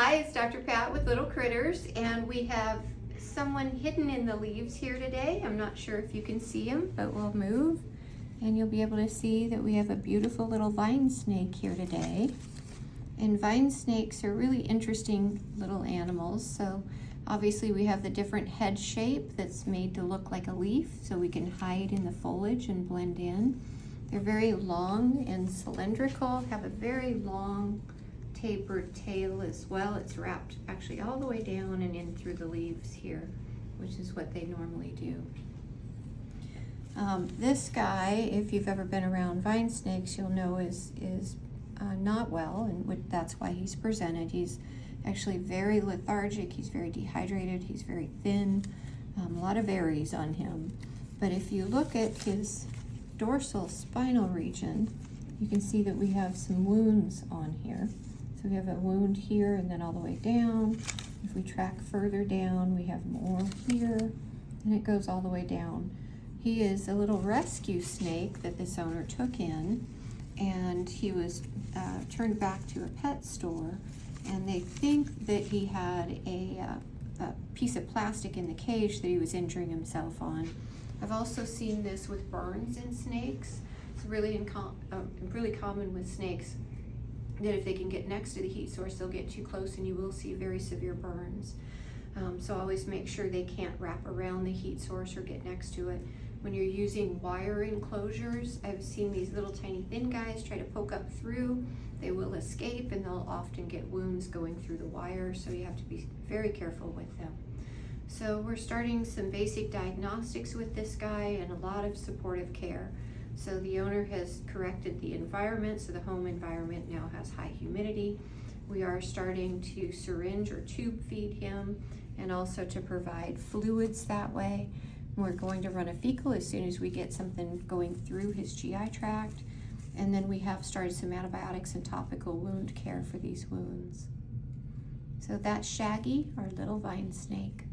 Hi, it's Dr. Pat with Little Critters, and we have someone hidden in the leaves here today. I'm not sure if you can see him, but we'll move and you'll be able to see that we have a beautiful little vine snake here today. And vine snakes are really interesting little animals. So obviously we have the different head shape that's made to look like a leaf so we can hide in the foliage and blend in. They're very long and cylindrical, have a very long tapered tail as well. It's wrapped actually all the way down and in through the leaves here, which is what they normally do. This guy, if you've ever been around vine snakes, you'll know is not well, and that's why he's presented. He's actually very lethargic, he's very dehydrated, he's very thin, a lot of berries on him. But if you look at his dorsal spinal region, you can see that we have some wounds on here. So we have a wound here and then all the way down. If we track further down, we have more here, and it goes all the way down. He is a little rescue snake that this owner took in, and he was turned back to a pet store, and they think that he had a piece of plastic in the cage that he was injuring himself on. I've also seen this with burns in snakes. It's really common with snakes that if they can get next to the heat source, they'll get too close and you will see very severe burns. So always make sure they can't wrap around the heat source or get next to it. When you're using wire enclosures, I've seen these little tiny thin guys try to poke up through. They will escape and they'll often get wounds going through the wire, so you have to be very careful with them. So we're starting some basic diagnostics with this guy and a lot of supportive care. So the owner has corrected the environment, so the home environment now has high humidity. We are starting to syringe or tube feed him and also to provide fluids that way. We're going to run a fecal as soon as we get something going through his GI tract. And then we have started some antibiotics and topical wound care for these wounds. So that's Shaggy, our little vine snake.